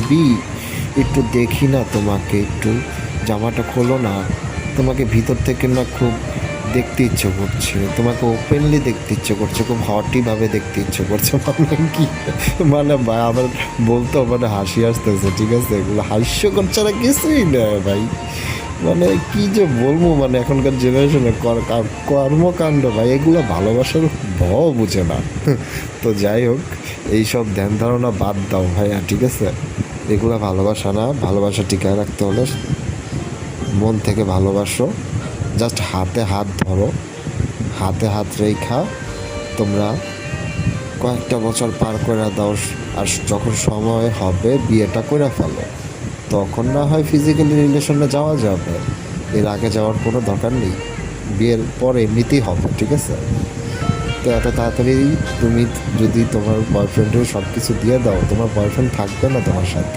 Baby একটু দেখি না তোমাকে, একটু জামাটা খোলো না, তোমাকে ভিতর থেকে না খুব দেখতে ইচ্ছে করছে, তোমাকে ওপেনলি দেখতে ইচ্ছে করছে, খুব হটিভাবে দেখতে ইচ্ছে করছে। মানে কি, মানে ভাই আমার বলতেও মানে হাসি আসতেছে, ঠিক আছে, এগুলো হাস্যকর ছাড়া কিছুই না ভাই। মানে কি যে বলবো, মানে এখনকার জেনারেশনে কর্মকাণ্ড ভাই, এগুলো ভালোবাসার বুঝে না। তো যাই হোক, এইসব ধ্যান ধারণা বাদ দাও ভাইয়া, ঠিক আছে, এগুলো ভালোবাসা না। ভালোবাসা টিকায় রাখতে হলে মন থেকে ভালোবাসো, জাস্ট হাতে হাত ধরো, হাতে হাত রেখা তোমরা কয়েকটা বছর পার করে দাও। আর যখন সময় হবে বিয়েটা করে ফেলো, তখন না হয় ফিজিক্যালি রিলেশনে যাওয়া যাবে, এর আগে যাওয়ার কোনো দরকার নেই। বিয়ের পর এমনিতেই হবে, ঠিক আছে। তো এত তাড়াতাড়ি তুমি যদি তোমার বয়ফ্রেন্ডের সব কিছু দিয়ে দাও, তোমার বয়ফ্রেন্ড থাকবে না তোমার সাথে।